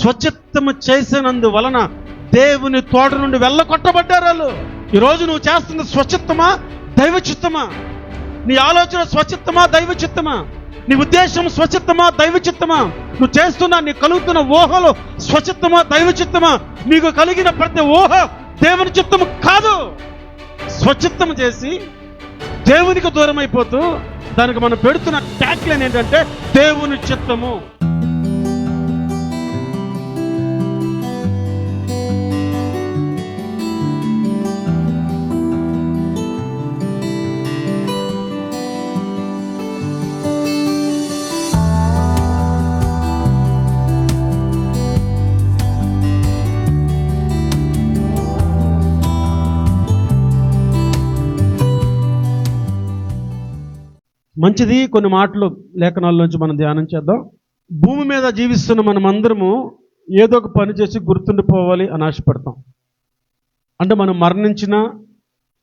స్వచిత్తము చేసినందువలన దేవుని తోట నుండి వెళ్ళగొట్టబడ్డారు వాళ్ళు. ఈరోజు నువ్వు చేస్తున్న స్వచిత్తమా దైవ చిత్తమా? నీ ఆలోచన స్వచిత్తమా దైవ చిత్తమా? నీ ఉద్దేశం స్వచిత్తమా దైవ చిత్తమా? నువ్వు చేస్తున్నా నీ కలుగుతున్న ఊహలో స్వచిత్తమా దైవ చిత్తమా? నీకు కలిగిన ప్రతి ఊహ దేవుని చిత్తము కాదు. స్వచిత్తము చేసి దేవునికి దూరం అయిపోతూ దానికి మనం పెడుతున్న ట్యాగ్ లైన్ ఏంటంటే దేవుని చిత్తము. మంచిది. కొన్ని మాటలు లేఖనాల నుంచి మనం ధ్యానం చేద్దాం. భూమి మీద జీవిస్తున్న మనం అందరము ఏదో ఒక పని చేసి గుర్తుండిపోవాలి అని ఆశపడతాం. అంటే మనం మరణించినా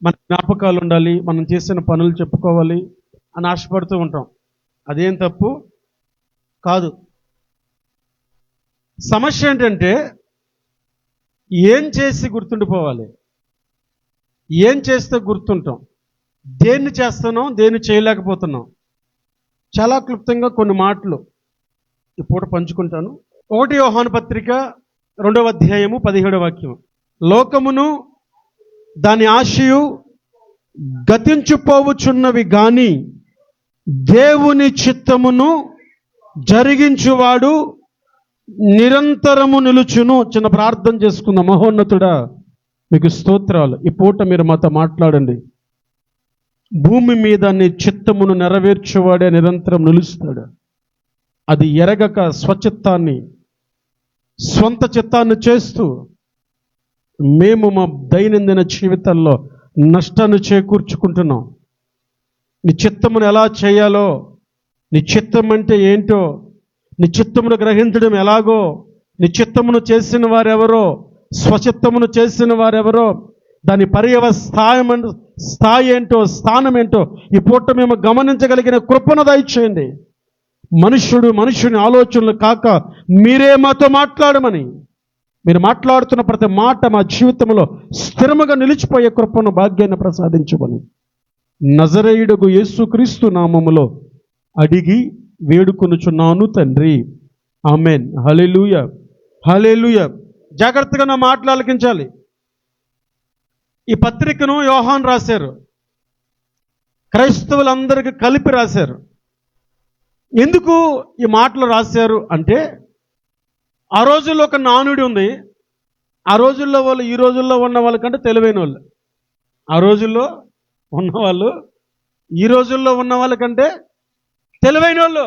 మన జ్ఞాపకాలు ఉండాలి, మనం చేసిన పనులు చెప్పుకోవాలి అని ఆశపడుతూ ఉంటాం. అదేం తప్పు కాదు. సమస్య ఏంటంటే ఏం చేసి గుర్తుండిపోవాలి, ఏం చేస్తే గుర్తుంటాం, దేన్ని చేస్తున్నాం, దేన్ని చేయలేకపోతున్నాం. చాలా క్లుప్తంగా కొన్ని మాటలు ఈ పూట పంచుకుంటాను. 1 యోహాను పత్రిక 2వ అధ్యాయము 17వ వాక్యం. లోకమును దాని ఆశయు గతించిపోవుచున్నవి గాని దేవుని చిత్తమును జరిగించువాడు నిరంతరము నిలుచును. చిన్న ప్రార్థన చేసుకుందాం. మహోన్నతుడా మీకు స్తోత్రాలు. ఈ పూట మీరు మాతో మాట్లాడండి. భూమి మీద నీ చిత్తమును నెరవేర్చేవాడే నిరంతరం నిలుస్తాడు. అది ఎరగక స్వచిత్తాన్ని స్వంత చిత్తాన్ని చేస్తూ మేము మా దైనందిన జీవితాల్లో నష్టాన్ని చేకూర్చుకుంటున్నాం. నీ చిత్తమును ఎలా చేయాలో, నీ చిత్తం అంటే ఏంటో, నీ చిత్తమును గ్రహించడం ఎలాగో, నీ చిత్తమును చేసిన వారెవరో, స్వచిత్తమును చేసిన వారెవరో, దాని స్థాయి ఏంటో, స్థానం ఏంటో ఈ పూట మేము గమనించగలిగిన కృపను దయచేయండి. మనుషుని ఆలోచనలు కాక మీరే మాతో మాట్లాడమని, మీరు మాట్లాడుతున్న ప్రతి మాట మా జీవితంలో స్థిరముగా నిలిచిపోయే కృపను భాగ్యాన్ని ప్రసాదించమని నజరేయుడగు యేసుక్రీస్తు నామములో అడిగి వేడుకొనుచున్నాను తండ్రి. ఆమెన్. హల్లెలూయా, హల్లెలూయా. జాగ్రత్తగా నా మాటలు ఆలకించాలి. ఈ పత్రికను యోహాను రాశారు, క్రైస్తవులందరికీ కలిపి రాశారు. ఎందుకు ఈ మాటలు రాశారు అంటే ఆ రోజుల్లో ఒక నానుడి ఉంది. ఆ రోజుల్లో వాళ్ళు ఈ రోజుల్లో ఉన్న వాళ్ళకంటే తెలివైన వాళ్ళు. ఆ రోజుల్లో ఉన్నవాళ్ళు ఈ రోజుల్లో ఉన్న వాళ్ళకంటే తెలివైన వాళ్ళు.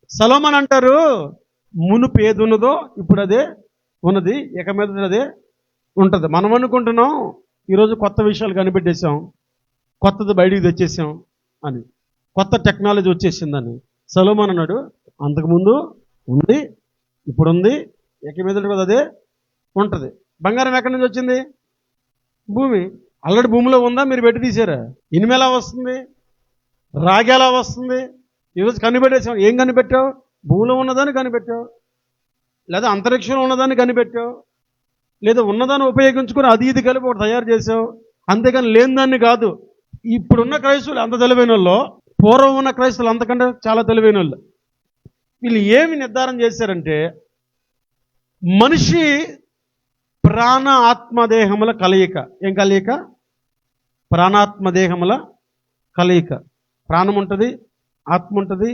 సొలొమోను అంటారు, మునుపు ఏది ఉన్నదో ఇప్పుడు అదే ఉన్నది, ఇక మీద అదే ఉంటుంది. మనం అనుకుంటున్నాం ఈరోజు కొత్త విషయాలు కనిపెట్టేశాం, కొత్తది బయటికి తెచ్చేసాం అని, కొత్త టెక్నాలజీ వచ్చేసిందని. సొలొమోను అన్నాడు, అంతకుముందు ఉంది, ఇప్పుడు ఉంది, ఇక మీద కూడా అదే ఉంటుంది. బంగారం ఎక్కడి నుంచి వచ్చింది? భూమి. ఆల్రెడీ భూమిలో ఉందా, మీరు పెట్టి తీసారా? ఇనుము ఎలా వస్తుంది, రాగి ఎలా వస్తుంది? ఈరోజు కనిపెట్టేసాం. ఏం కనిపెట్టావు? భూమిలో ఉన్నదాన్ని కనిపెట్టావు, లేదా అంతరిక్షంలో ఉన్నదాన్ని కనిపెట్టావు, లేదా ఉన్నదాన్ని ఉపయోగించుకుని అది ఇది కలిపి ఒకటి తయారు చేసావు. అంతేగాని లేని దాన్ని కాదు. ఇప్పుడున్న క్రైస్తవులు అంత తెలివైన వాళ్ళు, పూర్వం ఉన్న క్రైస్తవులు అంతకంటే చాలా తెలివైన వాళ్ళు. వీళ్ళు ఏమి నిర్ధారణ చేశారంటే మనిషి ప్రాణ ఆత్మదేహముల కలయిక. ఏం కలయిక? ప్రాణాత్మదేహముల కలయిక. ప్రాణం ఉంటుంది, ఆత్మ ఉంటుంది,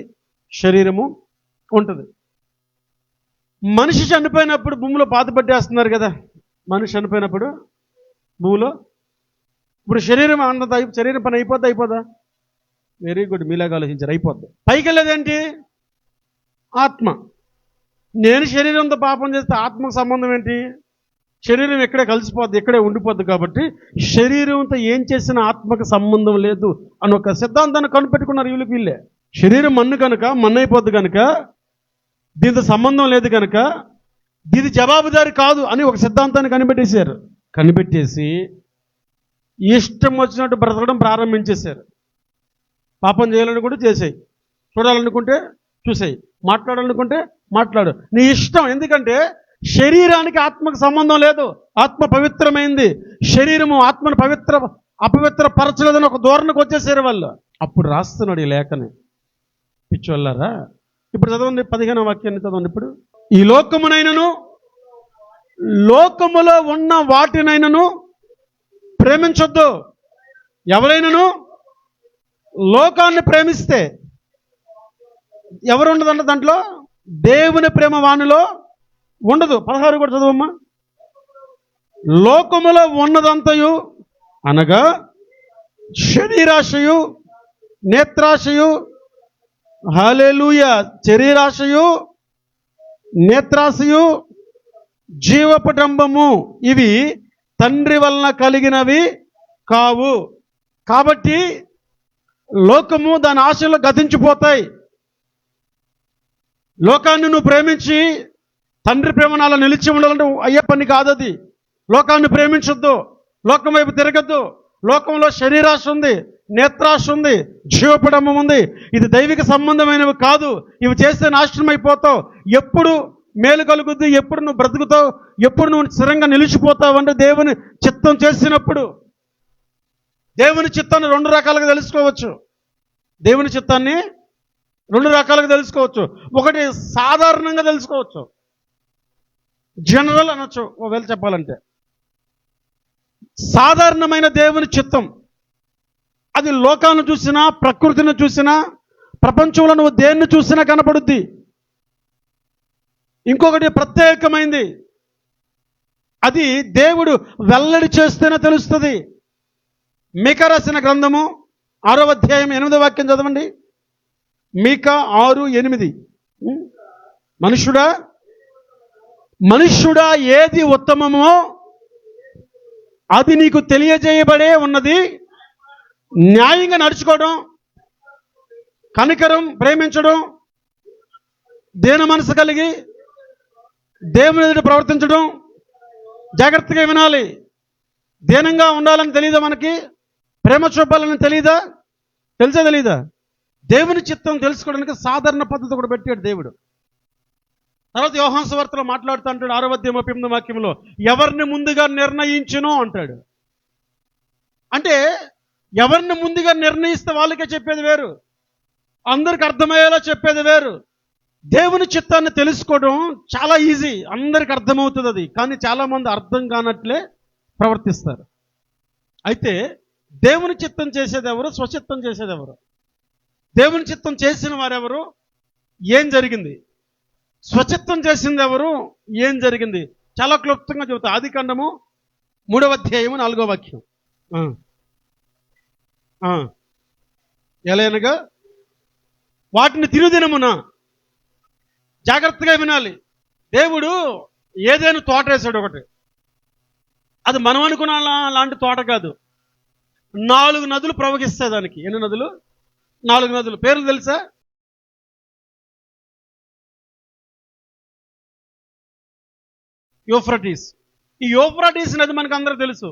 శరీరము ఉంటుంది. మనిషి చనిపోయినప్పుడు భూమిలో పాత పట్టేస్తున్నారు కదా. మనిషి చనిపోయినప్పుడు భూమిలో ఇప్పుడు శరీరం శరీరం పని అయిపోదా? వెరీ గుడ్, మీలాగా ఆలోచించారు. అయిపోద్ది. పైకి వెళ్ళేదేంటి? ఆత్మ. నేను శరీరంతో పాపం చేస్తే ఆత్మకు సంబంధం ఏంటి? శరీరం ఎక్కడే కలిసిపోద్ది, ఎక్కడే ఉండిపోద్ది. కాబట్టి శరీరంతో ఏం చేసినా ఆత్మకు సంబంధం లేదు అని ఒక సిద్ధాంతాన్ని కనిపెట్టుకున్నారు వీళ్ళే. శరీరం మన్ను కనుక, మన్ను అయిపోద్ది కనుక, దీంతో సంబంధం లేదు కనుక దీని జవాబుదారి కాదు అని ఒక సిద్ధాంతాన్ని కనిపెట్టేశారు. కనిపెట్టేసి ఇష్టం వచ్చినట్టు బ్రతకడం ప్రారంభించేశారు. పాపం చేయాలని కూడా చేసాయి, చూడాలనుకుంటే చూసేయి. మాట్లాడాలనుకుంటే మాట్లాడు, నీ ఇష్టం. ఎందుకంటే శరీరానికి ఆత్మకు సంబంధం లేదు. ఆత్మ పవిత్రమైంది, శరీరము ఆత్మను అపవిత్ర పరచలేదని ఒక ధోరణికి వచ్చేసారు వాళ్ళు. అప్పుడు రాస్తున్నాడు ఈ లేఖని. పిచ్చోళ్ళారా, ఇప్పుడు చదవండి 15వ వాక్యాన్ని చదవండి. ఇప్పుడు ఈ లోకమునైనను లోకములో ఉన్న వాటినైనను ప్రేమించొద్దు. ఎవరైనాను లోకాన్ని ప్రేమిస్తే ఎవరు ఉండదంట దాంట్లో? దేవుని ప్రేమ వానిలో ఉండదు. 16 కూడా చదువమ్మా. లోకములో ఉన్నదంతయు అనగా శరీరాశయు, నేత్రాశయు, హల్లెలూయా, శరీరాశయు, నేత్రాశయు, జీవపటంబము, ఇవి తండ్రి వలన కలిగినవి కావు. కాబట్టి లోకము దాని ఆశలు గతించిపోతాయి. లోకాన్ని నువ్వు ప్రేమించి తండ్రి ప్రేమను అలా నిలిచి ఉండాలంటే అయ్యే పని కాదు అది. లోకాన్ని ప్రేమించొద్దు, లోకం వైపు తిరగద్దు. లోకంలో శరీరాశ ఉంది, నేత్రాశ ఉంది, జీవపడమం ఉంది. ఇది దైవిక సంబంధమైనవి కాదు. ఇవి చేస్తే నాశనం అయిపోతావు. ఎప్పుడు మేలు కలుగుద్ది, ఎప్పుడు నువ్వు బ్రతుకుతావు, ఎప్పుడు నువ్వు స్థిరంగా నిలిచిపోతావు అంటే దేవుని చిత్తం చేసినప్పుడు. దేవుని చిత్తాన్ని 2 రకాలుగా తెలుసుకోవచ్చు. దేవుని చిత్తాన్ని 2 రకాలుగా తెలుసుకోవచ్చు. ఒకటి సాధారణంగా తెలుసుకోవచ్చు, జనరల్ అనొచ్చు. ఒకవేళ చెప్పాలంటే సాధారణమైన దేవుని చిత్తం అది లోకాన్ని చూసినా, ప్రకృతిని చూసినా, ప్రపంచంలో నువ్వు దేన్ని చూసినా కనపడుద్ది. ఇంకొకటి ప్రత్యేకమైంది, అది దేవుడు వెల్లడి చేస్తేనే తెలుస్తుంది. మీకా రాసిన గ్రంథము 6వ అధ్యాయం 8వ వాక్యం చదవండి. మీకా 6:8. మనుష్యుడా ఏది ఉత్తమమో అది నీకు తెలియజేయబడే ఉన్నది. న్యాయంగా నడుచుకోవడం, కనికరం, ప్రేమించడం, దీన మనసు కలిగి దేవుని ఎదుట ప్రవర్తించడం, జాగ్రత్తగా వినాలి. దీనంగా ఉండాలని తెలియదా మనకి? ప్రేమ చూపాలని తెలియదా? తెలీదా? దేవుని చిత్తం తెలుసుకోవడానికి సాధారణ పద్ధతి కూడా పెట్టాడు దేవుడు. తర్వాత యోహాను సువార్తలో మాట్లాడుతూ అంటాడు 6వ అధ్యాయం 8వ వాక్యంలో, ఎవరిని ముందుగా నిర్ణయించునో అంటాడు. అంటే ఎవరిని ముందుగా నిర్ణయిస్తే వాళ్ళకే చెప్పేది వేరు, అందరికి అర్థమయ్యేలా చెప్పేది వేరు. దేవుని చిత్తాన్ని తెలుసుకోవడం చాలా ఈజీ, అందరికి అర్థమవుతుంది అది. కానీ చాలామంది అర్థం కానట్లే ప్రవర్తిస్తారు. అయితే దేవుని చిత్తం చేసేది ఎవరు? స్వచిత్తం చేసేది ఎవరు? దేవుని చిత్తం చేసిన వారెవరు? ఏం జరిగింది? స్వచిత్తం చేసింది ఎవరు? ఏం జరిగింది? చాలా క్లుప్తంగా చెబుతా. ఆదికాండము 3వ అధ్యాయము 4వ వాక్యం. ఎలాగనగా వాటిని తిరుదినమున, జాగ్రత్తగా వినాలి. దేవుడు ఏదైనా తోట వేసాడు ఒకటి. అది మనం అనుకున్న లాంటి తోట కాదు. 4 నదులు ప్రవహిస్తాయి దానికి. ఎన్ని నదులు? 4 నదులు. పేర్లు తెలుసా? యూఫ్రటీస్. ఈ యూఫ్రటీస్ నది మనకు అందరూ తెలుసు,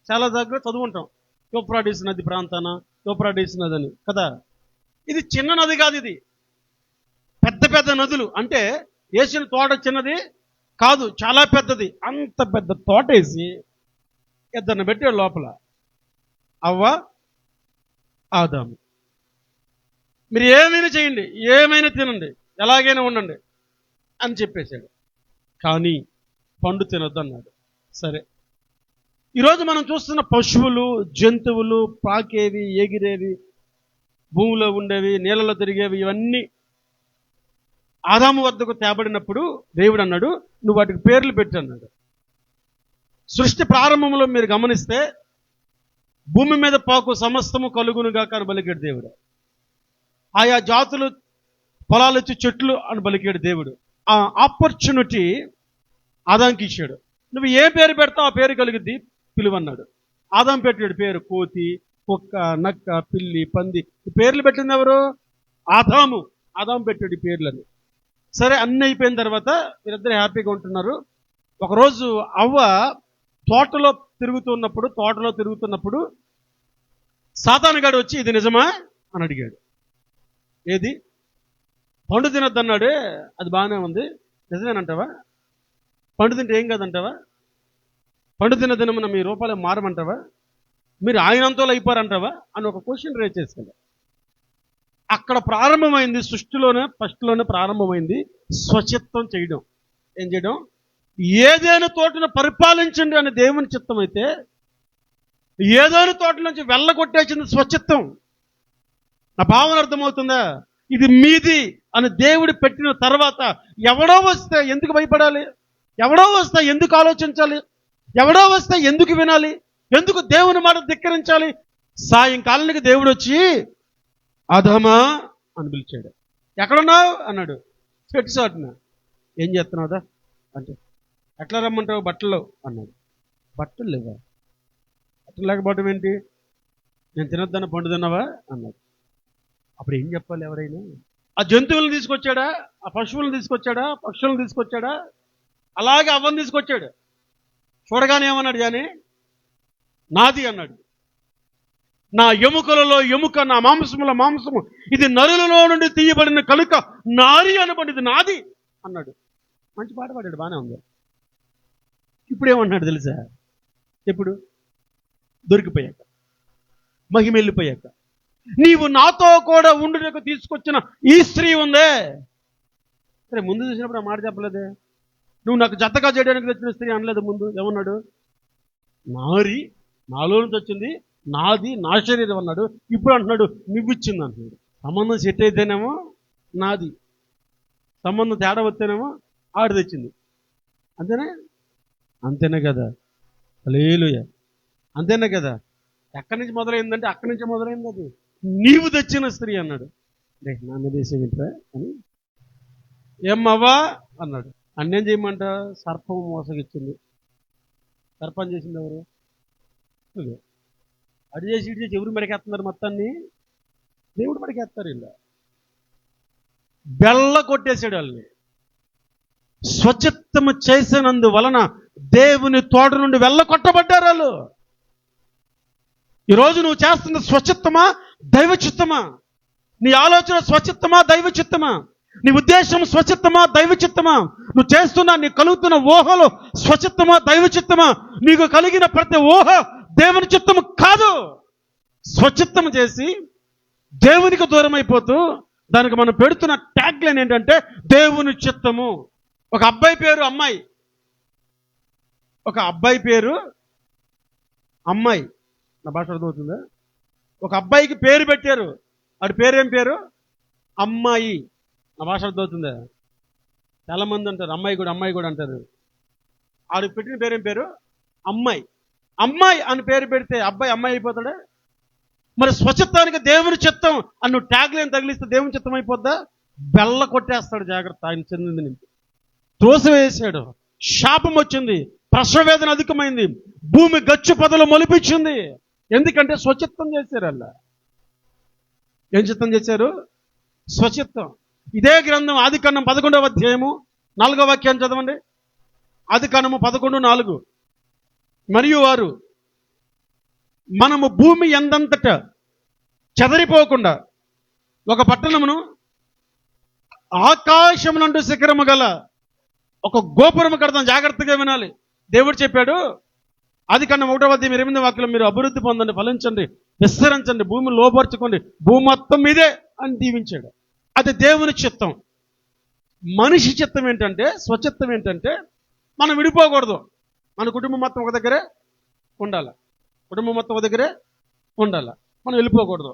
చాలా దగ్గర చదువుకుంటాం. యూఫ్రటీస్ నది ప్రాంతాన యూఫ్రటీస్ నది అని కదా. ఇది చిన్న నది కాదు, ఇది పెద్ద పెద్ద నదులు. అంటే వేసిన తోట చిన్నది కాదు, చాలా పెద్దది. అంత పెద్ద తోట వేసి ఇద్దరిని పెట్టాడు లోపల, అవ్వ, ఆదాము. మీరు ఏమైనా చేయండి, ఏమైనా తినండి, ఎలాగైనా ఉండండి అని చెప్పేశాడు. కానీ పండు తినొద్దు అన్నాడు. సరే, ఈరోజు మనం చూస్తున్న పశువులు, జంతువులు, పాకేవి, ఎగిరేవి, భూమిలో ఉండేవి, నీళ్ళలో తిరిగేవి, ఇవన్నీ ఆదాము వద్దకు తేబడినప్పుడు దేవుడు అన్నాడు, నువ్వు వాటికి పేర్లు పెట్టు అన్నాడు. సృష్టి ప్రారంభంలో మీరు గమనిస్తే భూమి మీద పాకు సమస్తము కలుగునుగా అని పలికాడు దేవుడు. ఆయా జాతులు, పొలాలు వచ్చి చెట్లు అని పలికాడు దేవుడు. ఆ ఆపర్చునిటీ ఆదాంకి ఇచ్చాడు. నువ్వు ఏ పేరు పెడతావు ఆ పేరు కలిగిద్ది, పిలువన్నాడు. ఆదాం పెట్టాడు పేరు. కోతి, కుక్క, నక్క, పిల్లి, పంది, ఈ పేర్లు పెట్టింది ఎవరు? ఆదాము. ఆదాము పెట్టాడు ఈ పేర్లని. సరే, అన్నీ అయిపోయిన తర్వాత వీరిద్దరు హ్యాపీగా ఉంటున్నారు. ఒకరోజు అవ్వ తోటలో తిరుగుతున్నప్పుడు సాతానుగాడు వచ్చి ఇది నిజమా అని అడిగాడు. ఏది? పండు తినొద్దన్నాడే, అది బాగానే ఉంది, నిజమేనంటావా? పండు తింటే ఏం కాదంటావా? పండు తినదినమున మీ రూపాయలు మారమంటావా? మీరు ఆయనంతోలు అయిపోరంటావా అని ఒక క్వశ్చన్ రేజ్ చేసుకుంటా. అక్కడ ప్రారంభమైంది, సృష్టిలోనే ఫస్ట్లోనే ప్రారంభమైంది స్వచిత్తం చేయడం. ఏం చేయడం? ఏదైనా తోటను పరిపాలించండి అని దేవుని చిత్తం అయితే, ఏదైనా తోట నుంచి వెళ్ళగొట్టేసింది స్వచిత్తం. నా భావన అర్థమవుతుందా? ఇది మీది అని దేవుడు పెట్టిన తర్వాత ఎవడో వస్తే ఎందుకు భయపడాలి? ఎవడో వస్తే ఎందుకు ఆలోచించాలి? ఎవడో వస్తే ఎందుకు వినాలి? ఎందుకు దేవుని మాట ధిక్కరించాలి? సాయంకాలానికి దేవుడు వచ్చి అధమా అని పిలిచాడు. ఎక్కడున్నావు అన్నాడు. చెట్టు చాటున. ఏం చేస్తున్నావుదా అంటే, ఎట్లా రమ్మంటావు? బట్టలు అన్నాడు. బట్టలు లేవా? బట్టలు లేకపోవడం ఏంటి? నేను తినొద్దన్న పండు తిన్నావా అన్నాడు. అప్పుడు ఏం చెప్పాలి ఎవరైనా? ఆ జంతువులను తీసుకొచ్చాడా? ఆ పశువులను తీసుకొచ్చాడా? పక్షులను తీసుకొచ్చాడా? అలాగే అవ్వని తీసుకొచ్చాడు. చూడగానే ఏమన్నాడు? కానీ నాది అన్నాడు. నా ఎముకలలో ఎముక, నా మాంసముల మాంసము, ఇది నరులలో నుండి తీయబడిన కనుక నారి అనబడింది నాది అన్నాడు. మంచి పాట పాడాడు, బాగానే ఉంది. ఇప్పుడు ఏమన్నాడు తెలుసా? ఎప్పుడు? దొరికిపోయాక, మహిమ వెళ్ళిపోయాక. నీవు నాతో కూడా ఉండుటకు తీసుకొచ్చిన ఈ స్త్రీ ఉందే. సరే, ముందు చూసినప్పుడు ఆ మాట చెప్పలేదే. నువ్వు నాకు జతగా చేయడానికి తెచ్చిన స్త్రీ అనలేదు. ముందు ఏమన్నాడు? నారి, నాలో నుంచి వచ్చింది, నాది, నా శరీరం అన్నాడు. ఇప్పుడు అంటున్నాడు నువ్వు ఇచ్చింది అంటున్నాడు. సంబంధం సెట్ అయితేనేమో నాది, సంబంధం తేడా వస్తేనేమో ఆడు తెచ్చింది. అంతేనే? అంతేనే కదా. హల్లెలూయా. అంతేనే కదా. ఎక్కడి నుంచి మొదలైందంటే అక్కడి నుంచి మొదలైంది. అది నీవు తెచ్చిన స్త్రీ అన్నాడు. నా మీద వేసేవింటా అని. ఏమ్మవ్వా అన్నాడు. అన్నేం చేయమంట? సర్పం మోసగిచ్చింది. సర్పం చేసింది ఎవరు? అడి చేసి ఇటు చేసి ఎవరు మడికేస్తున్నారు? మొత్తాన్ని దేవుడు మడికేస్తారు. ఇలా బెల్ల కొట్టేసాడు వాళ్ళని. స్వచిత్తము చేసినందువలన దేవుని తోట నుండి వెళ్ళ కొట్టబడ్డారు వాళ్ళు. ఈరోజు నువ్వు చేస్తున్న స్వచిత్తమా దైవ చిత్తమా? నీ ఆలోచన స్వచిత్తమా దైవ చిత్తమా? నీ ఉద్దేశం స్వచిత్తమా దైవ చిత్తమా? నువ్వు చేస్తున్నా, నీకు కలుగుతున్న ఊహలో స్వచిత్తమా దైవ చిత్తమా? నీకు కలిగిన ప్రతి ఊహ దేవుని చిత్తము కాదు. స్వచిత్తము చేసి దేవునికి దూరం అయిపోతూ దానికి మనం పెడుతున్న ట్యాగ్ లైన్ ఏంటంటే దేవుని చిత్తము. ఒక అబ్బాయి పేరు అమ్మాయి, ఒక అబ్బాయి పేరు అమ్మాయి. నా భాష అర్థమవుతుందా? ఒక అబ్బాయికి పేరు పెట్టారు. ఆడి పేరేం పేరు? అమ్మాయి. నా భాష అర్థమవుతుందా? చాలా మంది అంటారు అమ్మాయి కూడా అంటారు. ఆడికి పెట్టిన పేరేం పేరు? అమ్మాయి. అమ్మాయి అని పేరు పెడితే అబ్బాయి అమ్మాయి అయిపోతాడా? మరి స్వచిత్తానికి దేవుని చిత్తం అని నువ్వు ట్యాగ్ లైన్ తగిలిస్తే దేవుని చిత్తం అయిపోద్దా? బెల్ల కొట్టేస్తాడు. జాగ్రత్త. ఆయన చెందింది నుంచి త్రోసివేసాడు. శాపం వచ్చింది, ప్రసవవేదన అధికమైంది, భూమి గచ్చు పొదలు మొలిపించింది. ఎందుకంటే స్వచిత్తం చేశారు. అలా ఏం చిత్తం చేశారు? స్వచిత్తం. ఇదే గ్రంథం ఆదికాండం 11వ అధ్యాయము 4వ వాక్యాన్ని చదవండి. ఆదికాండము 11:4. మరియు వారు మనము భూమి ఎందంతట చెదరిపోకుండా ఒక పట్టణమును ఆకాశమునందు శిఖరము గల ఒక గోపురము కడతాం. జాగ్రత్తగా వినాలి. దేవుడు చెప్పాడు ఆదికాండం 1వ అధ్యాయం 8వ వాక్యంలో మీరు అభివృద్ధి పొందండి, ఫలించండి, విస్తరించండి, భూమిని లోపరుచుకోండి, భూమి మొత్తం మీదే అని దీవించాడు. అది దేవుని చిత్తం. మనిషి చిత్తం ఏంటంటే, స్వచిత్తం ఏంటంటే మనం విడిపోకూడదు. మన కుటుంబం మొత్తం ఒక దగ్గరే ఉండాలి. కుటుంబం మొత్తం ఒక దగ్గరే ఉండాలి. మనం వెళ్ళిపోకూడదు.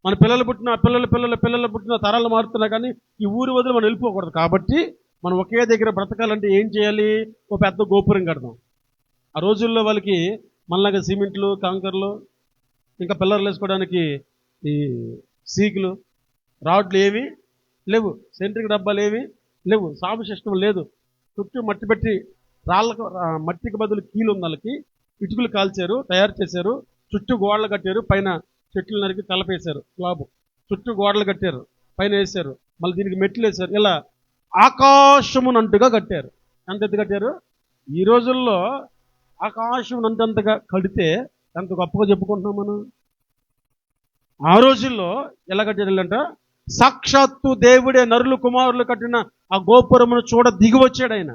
మన పిల్లలు పుట్టిన తరాలు మారుతున్నా కానీ ఈ ఊరి వదిలి మనం వెళ్ళిపోకూడదు. కాబట్టి మనం ఒకే దగ్గర బ్రతకాలంటే ఏం చేయాలి? ఒక పెద్ద గోపురం కడదాం. ఆ రోజుల్లో వాళ్ళకి మనలాగా సిమెంట్లు, కాంకర్లు, ఇంకా పిల్లర్లు వేసుకోవడానికి ఈ సీకులు, రాడ్లు ఏవి లేవు, సెంట్రింగ్ డబ్బాలు ఏవి లేవు, సాగు సిస్టమ్ లేదు. చుట్టూ మట్టి పెట్టి రాళ్ళకు మట్టికి బదులు కీలు ఉంది వాళ్ళకి, ఇటుకలు కాల్చారు, తయారు చేశారు, చుట్టూ గోడలు కట్టారు, పైన చెట్లు నరికి తలపేశారు, స్లాబ్ చుట్టూ గోడలు కట్టారు, పైన వేశారు, మళ్ళీ దీనికి మెట్లు వేశారు. ఇలా ఆకాశమునంటుగా కట్టారు. ఎంత ఎత్తు కట్టారు? ఈ రోజుల్లో ఆకాశం అంతంతగా కడితే ఎంత గొప్పగా చెప్పుకుంటున్నాం మనం. ఆ రోజుల్లో ఎలా కట్టారంట? సాక్షాత్తు దేవుడే నరులు కుమారులు కట్టిన ఆ గోపురమును చూడ దిగి వచ్చాడు ఆయన.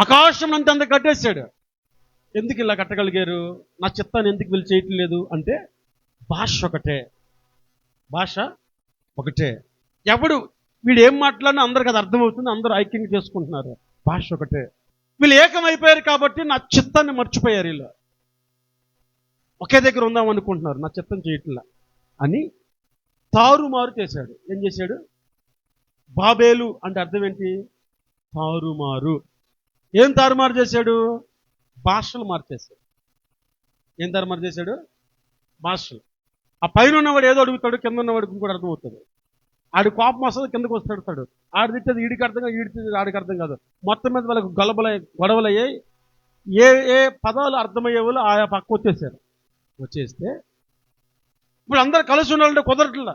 ఆకాశం అంత కట్టేశాడు. ఎందుకు ఇలా కట్టగలిగారు? నా చిత్తాన్ని ఎందుకు వీళ్ళు చేయటం లేదు అంటే భాష ఒకటే, భాష ఒకటే. ఎవడు వీడు ఏం మాట్లాడినా అందరికి అది అర్థమవుతుంది, అందరూ ఐక్యంగా చేసుకుంటున్నారు. భాష ఒకటే. వీళ్ళు ఏకమైపోయారు కాబట్టి నా చిత్తాన్ని మర్చిపోయారు. వీళ్ళు ఒకే దగ్గర ఉందాం అనుకుంటున్నారు, నా చిత్తం చేయట్లా అని తారుమారు చేశాడు. ఏం చేశాడు? బాబేలు అంటే అర్థం ఏంటి? తారుమారు. ఏం తారుమారు చేశాడు? భాషలు మార్చేశాడు. ఏం తారుమారు చేశాడు? భాషలు. ఆ పైన ఉన్నవాడు ఏదో అడుగుతాడు, కింద ఉన్నవాడికి ఇంకోటి అర్థమవుతుంది. ఆడి కోపం వస్తుంది, కిందకు వస్తాడు. ఆడి తిట్టేది ఈడికి అర్థం కాదు, ఈడి తిట్టేది ఆడికి అర్థం కాదు. మొత్తం మీద వాళ్ళకి గొడవలయ్యాయి. ఏ ఏ పదాలు అర్థమయ్యే వాళ్ళు ఆయా పక్క వచ్చేసారు. వచ్చేస్తే ఇప్పుడు అందరు కలిసి ఉండాలంటే కుదరట్లా.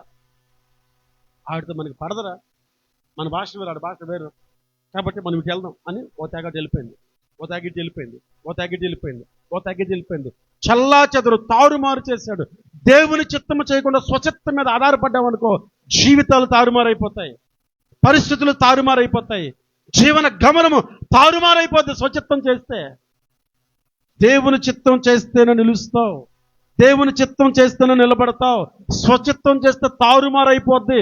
ఆడితో మనకి పడదరా, మన భాష వేరు, ఆడి భాష వేరు, కాబట్టి మనం ఇటు వెళ్దాం అని ఓ తెగటి వెళ్ళిపోయింది, ఓ తెగటి వెళ్ళిపోయింది, ఓ తెగటి వెళ్ళిపోయింది, ఓ తెగటి వెళ్ళిపోయింది. చల్లా చెదరు తారుమారు చేశాడు. దేవుని చిత్తము చేయకుండా స్వచిత్తం మీద ఆధారపడ్డామనుకో, జీవితాలు తారుమారైపోతాయి, పరిస్థితులు తారుమారైపోతాయి, జీవన గమనము తారుమారైపోద్ది. స్వచిత్తం చేస్తే, దేవుని చిత్తం చేస్తేనే నిలుస్తావు, దేవుని చిత్తం చేస్తేనే నిలబడతావు. స్వచిత్తం చేస్తే తారుమారైపోద్ది,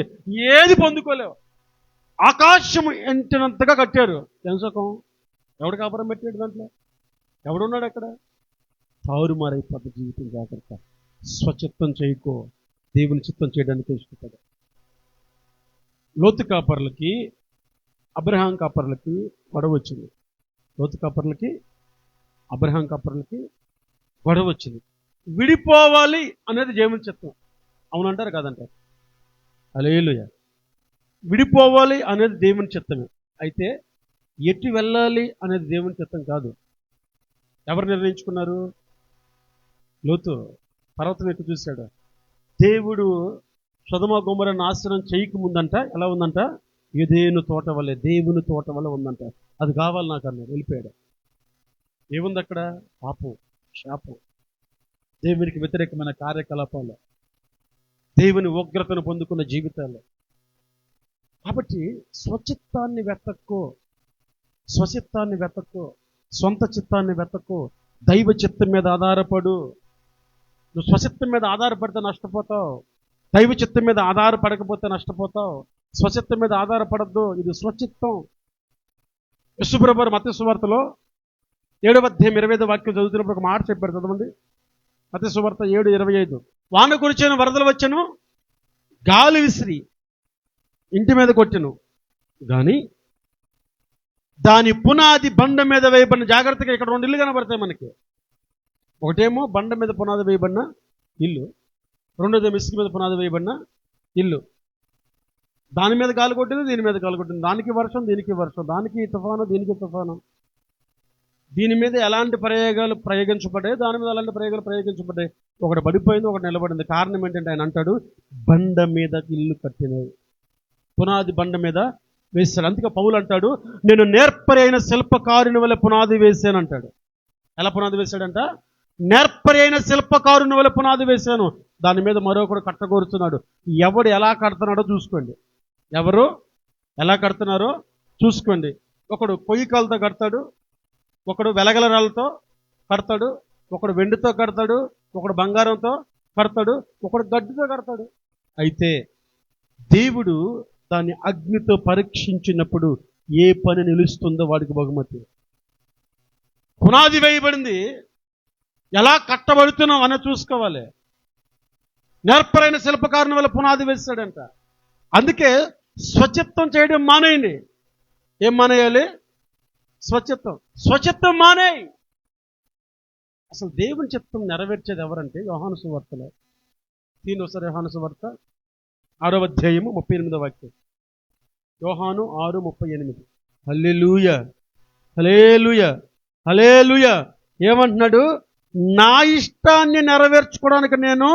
ఏది పొందుకోలేవు. ఆకాశం ఎంటినంతగా కట్టారు, తెలుసుకోం ఎవడు కాపురం పెట్టాడు దాంట్లో? ఎవడున్నాడు అక్కడ? తారుమారైపోద్ది జీవితం. జాగ్రత్త. స్వచిత్తం చేయకో, దేవుని చిత్తం చేయడానికి ఇష్టపడ. లోతు కాపర్లకి అబ్రహాం కాపర్లకి గొడవ వచ్చింది. లోతు కాపర్లకి అబ్రహాం కాపర్లకి గొడవ వచ్చింది. విడిపోవాలి అనేది దేవుని చిత్తం. అవునంటారు కాదంటారు? హల్లెలూయా. విడిపోవాలి అనేది దేవుని చిత్తమే. అయితే ఎటు వెళ్ళాలి అనేది దేవుని చిత్తం కాదు. ఎవరు నిర్ణయించుకున్నారు? లోతు పర్వతం ఎటు చూశాడు. దేవుడు సొదొమ గొమొర్రా నాశనం చేయక ముందంట ఎలా ఉందంట? ఏదేను తోట వల్లే, దేవుని తోట వల్ల ఉందంట. అది కావాలి నాకు అన్నాడు, వెళ్ళిపోయాడు. ఏముంది అక్కడ? పాపం, శాపం, దేవునికి వ్యతిరేకమైన కార్యకలాపాలు, దేవుని ఉగ్రతను పొందుకున్న జీవితాలు. కాబట్టి స్వచిత్తాన్ని వెతక్కో, స్వచిత్తాన్ని వెతక్కో, సొంత చిత్తాన్ని వెతక్కో. దైవ చిత్తం మీద ఆధారపడు. నువ్వు స్వచిత్తం మీద ఆధారపడితే నష్టపోతావు, దైవ చిత్తం మీద ఆధారపడకపోతే నష్టపోతావు. స్వచిత్తం మీద ఆధారపడద్దు, ఇది స్వచిత్తం. యేసుప్రభువు మత్తయి సువార్తలో 7వ అధ్యాయం 25వ వాక్యం చదువుతున్నప్పుడు ఒక మాట చెప్పారు, చదవండి. మత్తయి సువార్త 7:25. వాన కురిచెను, వరదలు వచ్చెను, గాలి విసిరి ఇంటి మీద కొట్టెను, కానీ దాని పునాది బండ మీద వేయబడిన. జాగ్రత్తగా, ఇక్కడ 2 ఇల్లు కనబడతాయి మనకి. ఒకటేమో బండ మీద పునాది వేయబడిన ఇల్లు, రెండోదేమో ఇసుక మీద పునాది వేయబడిన ఇల్లు. దాని మీద గాలి కొట్టింది, దీని మీద గాలి కొట్టింది. దానికి వర్షం, దీనికి వర్షం, దానికి తుఫాను, దీనికి తుఫాను. దీని మీద ఎలాంటి ప్రయోగాలు ప్రయోగించబడ్డాయి, దాని మీద ఎలాంటి ప్రయోగాలు ప్రయోగించబడ్డాయి. ఒకటి పడిపోయింది, ఒకటి నిలబడింది. కారణం ఏంటంటే ఆయన అంటాడు, బండ మీద ఇల్లు కట్టినవి, పునాది బండ మీద వేశాడు. అందుకే పౌలు అంటాడు, నేను నేర్పరి అయిన శిల్పకారుని వల్ల పునాది వేశాను అంటాడు. ఎలా పునాది వేశాడంట? నేర్పరి అయిన శిల్పకారుని వల్ల పునాది వేశాను. దాని మీద మరొకడు కట్టగోరుతున్నాడు. ఎవడు ఎలా కడుతున్నాడో చూసుకోండి, ఎవరు ఎలా కడుతున్నారో చూసుకోండి. ఒకడు పొయ్యి కాలతో కడతాడు, ఒకడు వెలగల రాళ్ళతో కడతాడు, ఒకడు వెండితో కడతాడు, ఒకడు బంగారంతో కడతాడు, ఒకడు గడ్డితో కడతాడు. అయితే దేవుడు దాన్ని అగ్నితో పరీక్షించినప్పుడు ఏ పని నిలుస్తుందో వాడికి బహుమతి. పునాది వేయబడింది, ఎలా కట్టబడుతున్నాం అని చూసుకోవాలి. నేర్పరైన శిల్పకారుని వల్ల పునాది వేస్తాడంట. అందుకే స్వచిత్తం చేయడం మానేయండి. ఏం మానేయాలి? స్వచిత్తం. స్వచిత్తం మానేయి. అసలు దేవుని చిత్తం నెరవేర్చేది ఎవరంటే యోహాను సువార్తలో ఒకసారి యోహాను సువార్త 6వ అధ్యాయము 38వ వాక్యం. యోహాను 6:38. హల్లెలూయా, హల్లెలూయా, హల్లెలూయా. ఏమంటున్నాడు? నా ఇష్టాన్ని నెరవేర్చుకోవడానికి నేను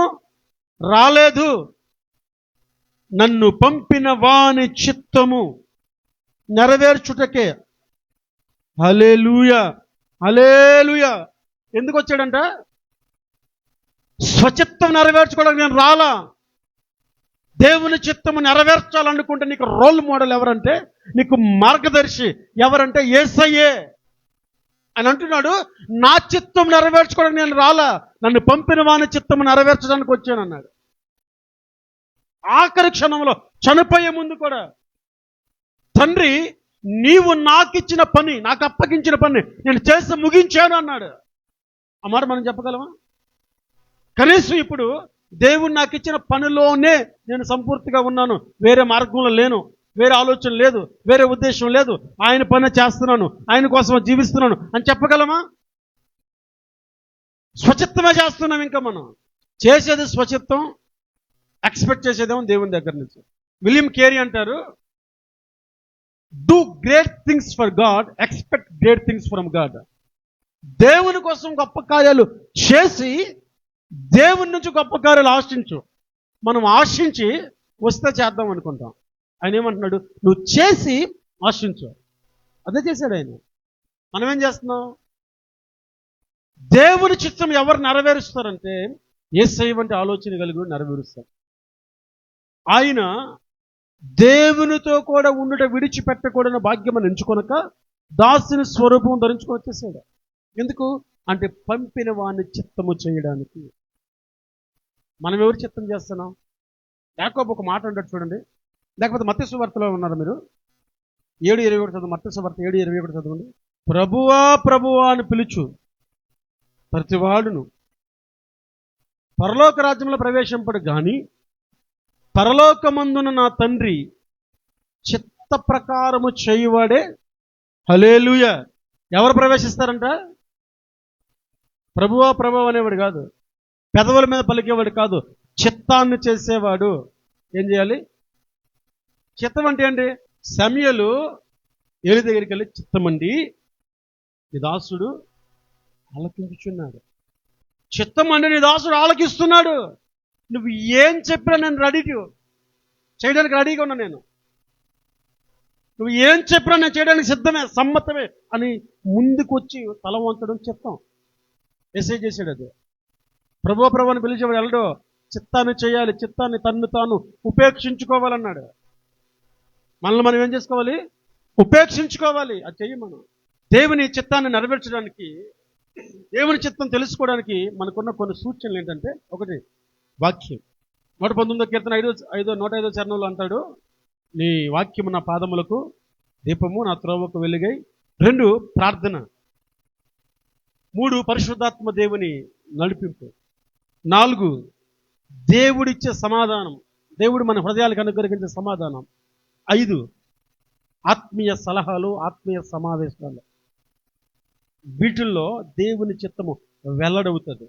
రాలేదు, నన్ను పంపిన వాని చిత్తము నెరవేర్చుటకే. హల్లెలూయా, హల్లెలూయా. ఎందుకు వచ్చాడంట? స్వచిత్తం నెరవేర్చుకోవడానికి నేను రాలా. దేవుని చిత్తము నెరవేర్చాలనుకుంటే నీకు రోల్ మోడల్ ఎవరంటే, నీకు మార్గదర్శి ఎవరంటే యేసయ్యే అని అంటున్నాడు. నా చిత్తం నెరవేర్చుకోవడానికి నేను రాలా, నన్ను పంపిన వాని చిత్తము నెరవేర్చడానికి వచ్చాను అన్నాడు. ఆఖరి క్షణంలో చనిపోయే ముందు కూడా, తండ్రి నీవు నాకిచ్చిన పని, నాకు అప్పగించిన పని నేను చేసి ముగించాను అన్నాడు. ఆ మాట మనం చెప్పగలమా? కనీసం ఇప్పుడు దేవుడు నాకు ఇచ్చిన పనిలోనే నేను సంపూర్తిగా ఉన్నాను, వేరే మార్గంలో లేను, వేరే ఆలోచన లేదు, వేరే ఉద్దేశం లేదు, ఆయన పని చేస్తున్నాను, ఆయన కోసం జీవిస్తున్నాను అని చెప్పగలమా? స్వచిత్తమే చేస్తున్నాం. ఇంకా మనం చేసేది స్వచిత్తం, ఎక్స్పెక్ట్ చేసేదేమో దేవుని దగ్గర నుంచి. విలియం కేరీ అంటారు, do great things for God, expect great things from God. దేవుని కోసం గొప్ప కార్యాలు చేసి దేవుని నుంచి గొప్ప కార్యాలు ఆశించు. మనం ఆశించి వస్తే చేద్దాం అనుకుంటాం. ఆయన ఏమంటున్నాడు, నువ్వు చేసి ఆశించు. అదే చేశాడు ఆయన. మనం ఏం చేస్తున్నాం? దేవుని చిత్తం ఎవరు నెరవేరుస్తారంటే యేసయ్య వంటి ఆలోచన కలిగి నెరవేరుస్తారు. ఆయన దేవునితో కూడా ఉండుట విడిచిపెట్టకూడని భాగ్యం అని ఎంచుకొనక దాసుని స్వరూపం ధరించుకొని వచ్చేసాడు. ఎందుకు అంటే పంపిన వాని చిత్తము చేయడానికి. మనం ఎవరు చిత్తం చేస్తున్నాం? యాకోబు ఒక మాట అంటాడు చూడండి, లేకపోతే మత్తయి సువార్తలో ఉన్నారు మీరు, 7:21 చదువు. మత్తయి సువార్త 7:21 చదవండి. ప్రభువా ప్రభువా అని పిలుచు ప్రతివాడును పరలోక రాజ్యంలో ప్రవేశింపడు గాని పరలోకమందున నా తండ్రి చిత్త ప్రకారము చేయువాడే. హల్లెలూయా. ఎవరు ప్రవేశిస్తారంట? ప్రభువా ప్రభువా అనేవాడు కాదు, పెదవుల మీద పలికేవాడు కాదు, చిత్తాన్ని చేసేవాడు. ఏం చేయాలి? చిత్తం అంటే ఏంటి? సమయలు ఏలి దగ్గరికి వెళ్ళి, చిత్తమండి నీ దాసుడు ఆలకించుచున్నాడు. చిత్తం అంటే నీ దాసుడు ఆలకిస్తున్నాడు. నువ్వు ఏం చెప్పినా నేను రెడీ చేయడానికి రెడీగా ఉన్నా. నువ్వు ఏం చెప్పినా నేను చేయడానికి సిద్ధమే, సమ్మతమే అని ముందుకు వచ్చి తల వంచడం చిత్తం. మెసేజ్ చేశాడు. అది ప్రభు ప్రభు అని పిలిచేవాడు వెళ్ళడు. చిత్తాన్ని చేయాలి, చిత్తాన్ని తన్ను తాను ఉపేక్షించుకోవాలన్నాడు. మనల్ని మనం ఏం చేసుకోవాలి? ఉపేక్షించుకోవాలి. అది చెయ్యి. మనం దేవుని చిత్తాన్ని నెరవేర్చడానికి, దేవుని చిత్తం తెలుసుకోవడానికి మనకున్న కొన్ని సూచనలు ఏంటంటే, ఒకటి వాక్యం. 119వ కీర్తన 105వ చరణంలో అంటాడు, నీ వాక్యము నా పాదములకు దీపము, నా త్రోవకు వెలుగై. 2 ప్రార్థన. 3 పరిశుద్ధాత్మ దేవుని నడిపింపు. 4 దేవుడిచ్చే సమాధానం, దేవుడు మన హృదయాలకు అనుగ్రహించే సమాధానం. 5 ఆత్మీయ సలహాలు, ఆత్మీయ సమావేశాలు. వీటిల్లో దేవుని చిత్తము వెల్లడవుతుంది,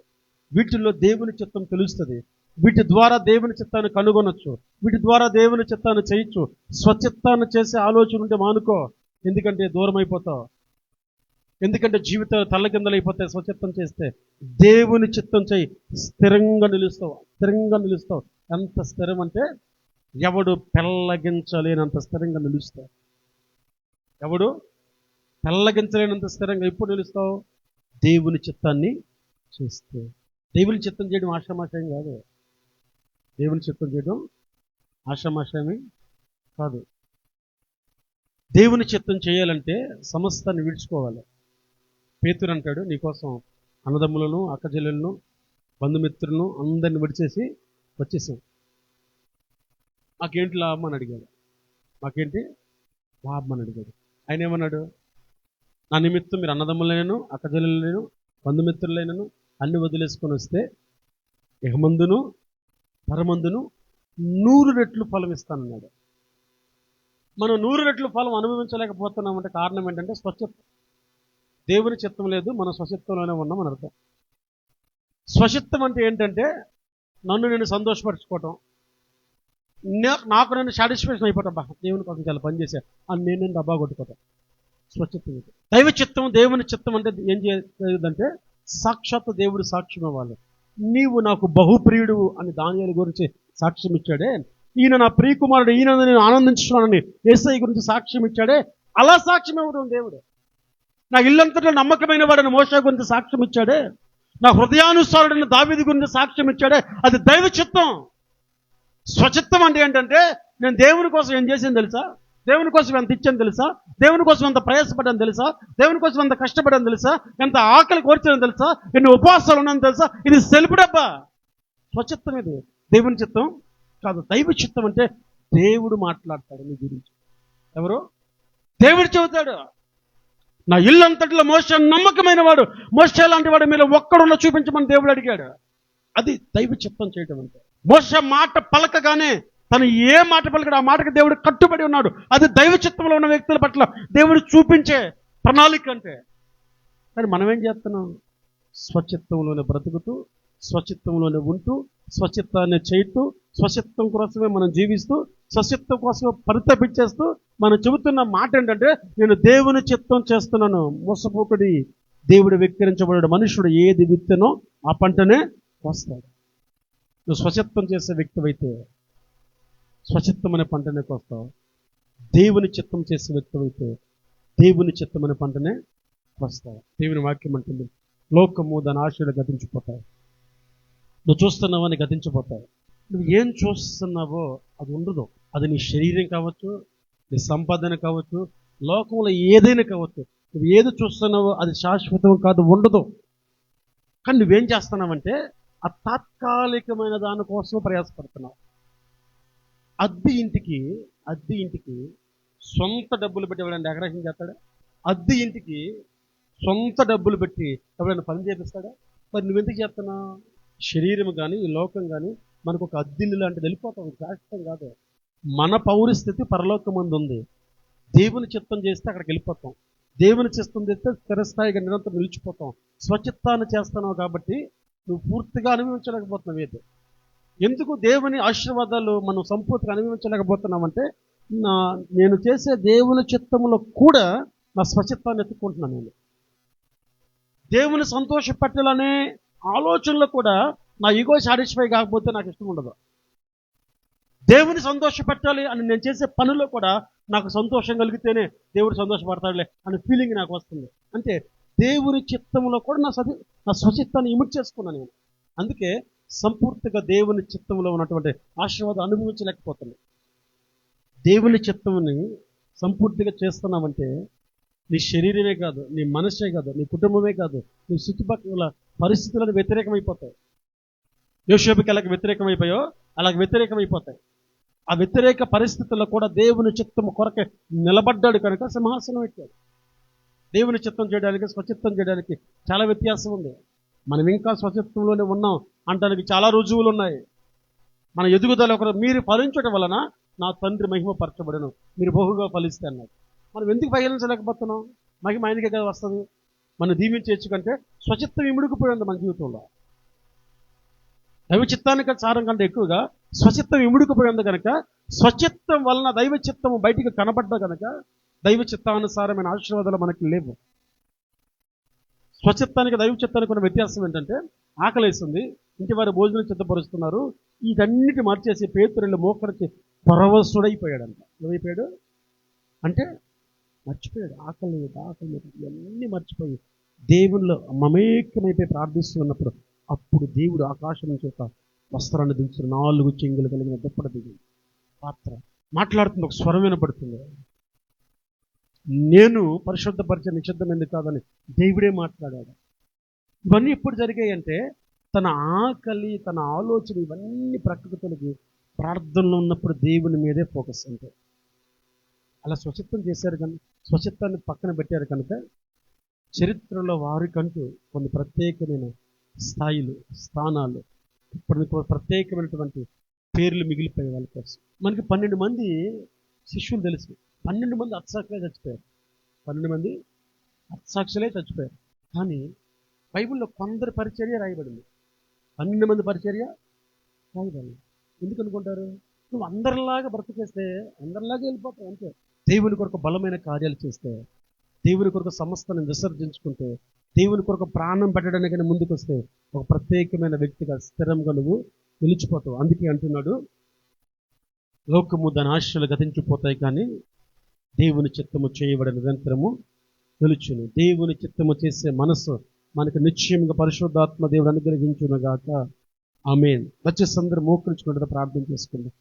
వీటిల్లో దేవుని చిత్తం తెలుస్తుంది. వీటి ద్వారా దేవుని చిత్తాన్ని కనుగొనొచ్చు, వీటి ద్వారా దేవుని చిత్తాన్ని చేయొచ్చు. స్వచిత్తాన్ని చేసే ఆలోచన ఉంటే మానుకో, ఎందుకంటే దూరం అయిపోతావు. ఎందుకంటే జీవితాలు తల్లకిందలైపోతాయి. స్వచిత్తం చేస్తే దేవుని చిత్తం చేయి, స్థిరంగా నిలుస్తావు, స్థిరంగా నిలుస్తావు. ఎంత స్థిరం అంటే ఎవడు పెళ్ళగించలేనంత స్థిరంగా నిలుస్తావు. ఎవడు పెళ్ళగించలేనంత స్థిరంగా ఎప్పుడు నిలుస్తావు? దేవుని చిత్తాన్ని చేస్తే. దేవుని చిత్తం చేయడం ఆషామాషయం కాదు. దేవుని చిత్తం చేయడం ఆషామాషయమే కాదు. దేవుని చిత్తం చేయాలంటే సమస్తాన్ని విడుచుకోవాలి. పేతురు అంటాడు, నీకోసం అన్నదమ్ములను, అక్కచెల్లెలను, బంధుమిత్రులను అందరిని విడిచేసి వచ్చేసాం, మాకేంటి లాభం అని అడిగాడు. మాకేంటి లాభం అని అడిగాడు. ఆయన ఏమన్నాడు? నా నిమిత్తం మీరు అన్నదమ్ములైనను, అక్కచెల్లెలైనను, బంధుమిత్రులైనను అన్ని వదిలేసుకొని వస్తే ఇహమందును పరమందును 100 రెట్లు ఫలం ఇస్తానన్నాడు. మనం 100 రెట్లు ఫలం అనుభవించలేకపోతున్నామంటే కారణం ఏంటంటే స్వచిత్తం. దేవుని చిత్తం లేదు, మనం స్వచిత్తంలోనే ఉన్నాం అని అర్థం. స్వచిత్తం అంటే ఏంటంటే నన్ను నేను సంతోషపరచుకోవటం, నాకు నేను సాటిస్ఫాక్షన్ అయిపోతాం. దేవుని కోసం చాలా పని చేశా అని నేను డబ్బా కొట్టుకోవటం స్వచిత్తం. దైవ చిత్తం, దేవుని చిత్తం అంటే ఏం చేయదంటే సాక్షాత్ దేవుడు సాక్ష్యం ఇవ్వాలి. నీవు నాకు బహుప్రియుడు అని దానియేలు గురించి సాక్ష్యం ఇచ్చాడే, ఈయన నా ప్రియకుమారుడు, ఈయన నేను ఆనందించున్నానని యేసయ్య గురించి సాక్ష్యం ఇచ్చాడే, అలా సాక్ష్యం ఇవ్వడం దేవుడు. నా ఇల్లంతట్లో నమ్మకమైన వాడని మోషే గురించి సాక్ష్యం ఇచ్చాడే, నా హృదయానుసారుడైన దావీదు గురించి సాక్ష్యం ఇచ్చాడే, అది దైవ చిత్తం. స్వచిత్తం అంటే ఏంటంటే నేను దేవుని కోసం ఏం చేసాను తెలుసా, దేవుని కోసం ఎంత ఇచ్చాను తెలుసా, దేవుని కోసం ఎంత ప్రయాసపడ్డాను తెలుసా, దేవుని కోసం ఎంత కష్టపడ్డాను తెలుసా, ఎంత ఆకలి కోర్చాను తెలుసా, ఎన్ని ఉపవాసాలు ఉన్నాను తెలుసా. ఇది సెల్ఫ్ డబ్బా. స్వచిత్తం ఇది, దేవుని చిత్తం కాదు. దైవ చిత్తం అంటే దేవుడు మాట్లాడతాడు నీ గురించి. ఎవరు? దేవుడు చెబుతాడు. నా ఇల్లు అంతటిలో మోషే నమ్మకమైన వాడు, మోషే లాంటి వాడు మీరు ఒక్కడున్న చూపించమని దేవుడు అడిగాడు. అది దైవ చిత్తం చేయటం అంటే. మోషే మాట పలకగానే తను ఏ మాట పలకడు ఆ మాటకి దేవుడు కట్టుబడి ఉన్నాడు. అది దైవ చిత్తంలో ఉన్న వ్యక్తుల పట్ల దేవుడు చూపించే ప్రణాళిక అంటే. కానీ మనం ఏం చేస్తున్నాం? స్వచిత్తంలోనే బ్రతుకుతూ, స్వచిత్తంలోనే ఉంటూ, స్వచిత్తాన్ని చేస్తూ, స్వచిత్తం కోసమే మనం జీవిస్తూ, స్వచిత్తం కోసమే పరితపించేస్తూ మనం చెబుతున్న మాట ఏంటంటే నేను దేవుని చిత్తం చేస్తున్నాను. మోసపోకుడి, దేవుడు వెక్కిరించబడాడు. మనుషుడు ఏది విత్తనో ఆ పంటనే కోస్తాడు. నువ్వు స్వచిత్తం చేసే వ్యక్తివైతే స్వచిత్తం అనే పంటనే కోస్తావు. దేవుని చిత్తం చేసే వ్యక్తివైతే దేవుని చిత్తం అనే పంటనే కోస్తావు. దేవుని వాక్యం అంటుంది లోకము దాని ఆశలు గతించిపోతాయి. నువ్వు చూస్తున్నావని గతించిపోతావు. నువ్వు ఏం చూస్తున్నావో అది ఉండదు. అది నీ శరీరం కావచ్చు, నీ సంపాదన కావచ్చు, లోకంలో ఏదైనా కావచ్చు. నువ్వు ఏది చూస్తున్నావో అది శాశ్వతం కాదు, ఉండదు. కానీ నువ్వేం చేస్తున్నావంటే ఆ తాత్కాలికమైన దానికోసం ప్రయాసపడుతున్నావు. అద్దె ఇంటికి సొంత డబ్బులు పెట్టి ఎవరైనా డెకరేషన్ చేస్తాడా? అద్దె ఇంటికి సొంత డబ్బులు పెట్టి ఎవరైనా పని చేపిస్తాడా? మరి నువ్వెందుకు చేస్తున్నావు? శరీరం కానీ ఈ లోకం కానీ మనకు ఒక అద్దిల్లు లాంటిది, వెళ్ళిపోతాం. శాశ్వతం కాదు. మన పౌరస్థితి పరలోకమందు ఉంది. దేవుని చిత్తం చేస్తే అక్కడికి వెళ్ళిపోతాం. దేవుని చిత్తం చేస్తే స్థిరస్థాయిగా నిరంతరం నిలిచిపోతాం. స్వచిత్తాన్ని చేస్తున్నావు కాబట్టి నువ్వు పూర్తిగా అనుభవించలేకపోతున్నావు. ఏది ఎందుకు దేవుని ఆశీర్వాదాలు మనం సంపూర్తిగా అనుభవించలేకపోతున్నామంటే నేను చేసే దేవుని చిత్తంలో కూడా నా స్వచిత్తాన్ని ఎత్తుకుంటున్నాను. నేను దేవుని సంతోషపెట్టాలనే ఆలోచనలో కూడా నా ఈగో సాటిస్ఫై కాకపోతే నాకు ఇష్టం ఉండదు. దేవుని సంతోషపెట్టాలి అని నేను చేసే పనిలో కూడా నాకు సంతోషం కలిగితేనే దేవుడు సంతోషపడతాడులే అనే ఫీలింగ్ నాకు వస్తుంది. అంటే దేవుని చిత్తంలో కూడా నా స్వచిత్తాన్ని ఇమిట్ చేసుకున్నాను నేను. అందుకే సంపూర్తిగా దేవుని చిత్తంలో ఉన్నటువంటి ఆశీర్వాదం అనుభవించలేకపోతున్నాను. దేవుని చిత్తంని సంపూర్తిగా చేస్తున్నామంటే నీ శరీరమే కాదు, నీ మనసే కాదు, నీ కుటుంబమే కాదు, నీ చుట్టుపక్కల పరిస్థితులను వ్యతిరేకమైపోతాయి. యోసేపుకి ఎలాగ వ్యతిరేకమైపోయో అలాగ వ్యతిరేకమైపోతాయి. ఆ వ్యతిరేక పరిస్థితుల్లో కూడా దేవుని చిత్తం కొరకే నిలబడ్డాడు కనుక సింహాసనం ఎక్కాడు. దేవుని చిత్తం చేయడానికి స్వచిత్తం చేయడానికి చాలా వ్యత్యాసం ఉంది. మనం ఇంకా స్వచిత్తంలోనే ఉన్నాం అంటానికి చాలా రుజువులు ఉన్నాయి. మన ఎదుగుదల ఒకరు మీరు ఫలించడం వలన నా తండ్రి మహిమపరచబడను, మీరు బహుగా ఫలిస్తే అన్నాడు. మనం ఎందుకు ఫలించలేకపోతున్నాం? మహిమ ఆయనకే కదా వస్తుంది. మనం దీవించవచ్చు కంటే స్వచిత్తం ఇముడుకుపోయింది మన జీవితంలో. దైవ చిత్తానికి సారం కంటే ఎక్కువగా స్వచిత్తం ఇముడుకుపోయింది కనుక స్వచిత్తం వలన దైవ చిత్తము బయటికి కనబడ్డా కనుక దైవ చిత్తానుసారమైన ఆశీర్వాదాలు మనకి లేవు. స్వచిత్తానికి దైవ చిత్తానికి ఉన్న వ్యత్యాసం ఏంటంటే ఆకలేస్తుంది, ఇంటి వారి భోజనం సిద్ధపరుస్తున్నారు, వీటన్నిటి మార్చేసి పేతురెళ్ళి మోకరించి పరవశుడైపోయాడంట. ఏమైపోయాడు అంటే మర్చిపోయాడు. ఆకలి ఇవన్నీ మర్చిపోయి దేవుళ్ళు మమేకమైపోయి ప్రార్థిస్తున్నప్పుడు అప్పుడు దేవుడు ఆకాశం నుంచి ఒక వస్త్రాన్ని దించిన 4 చెంగులు కలిగిన దుప్పటి దిగి పాత్ర మాట్లాడుతుంది. ఒక స్వరం వినపడుతుంది. నేను పరిశుద్ధపరిచే నిషిద్ధమైంది కాదని దేవుడే మాట్లాడాడు. ఇవన్నీ ఎప్పుడు జరిగాయి అంటే తన ఆకలి, తన ఆలోచన ఇవన్నీ ప్రకృతులకి ప్రార్థనలో ఉన్నప్పుడు దేవుని మీదే ఫోకస్. అంటే అలా స్వచిత్తం చేశారు కనుక, స్వచిత్తాన్ని పక్కన పెట్టారు కనుక చరిత్రలో వారికంటూ కొన్ని ప్రత్యేకమైన స్థాయిలు, స్థానాలు, ఇప్పుడు ప్రత్యేకమైనటువంటి పేర్లు మిగిలిపోయే వాళ్ళ కోసం. మనకి 12 మంది శిష్యులు తెలుసు. 12 మంది హతసాక్షులే చచ్చిపోయారు. 12 మంది హతసాక్షులే చచ్చిపోయారు. కానీ బైబిల్లో కొందరి పరిచర్య రాయబడింది. 12 మంది పరిచర్య రాయబడింది. ఎందుకు అనుకుంటారు? నువ్వు అందరిలాగా బ్రతికేస్తే అందరిలాగా వెళ్ళిపోతావు అంతే. దేవుని కొరకు బలమైన కార్యాలు చేస్తే, దేవుని కొరకు సమస్తాన్ని విసర్జించుకుంటే, దేవుని కొరకు ప్రాణం పెట్టడానికైనా ముందుకు వస్తే ఒక ప్రత్యేకమైన వ్యక్తిగా స్థిరంగా నువ్వు నిలిచిపోతావు. అందుకే అంటున్నాడు లోకము దాని ఆశలు గతించిపోతాయి కానీ దేవుని చిత్తము చేయబడిన నిరంతరము నిలుచును. దేవుని చిత్తము చేసే మనసు మనకు నిశ్చయంగా పరిశుద్ధాత్మ దేవుడు అనుగ్రహించునుగాక. ఆమేన్. దయచేసి అందరూ మోకరించుకుంటూ ప్రార్థన చేసుకుందాం.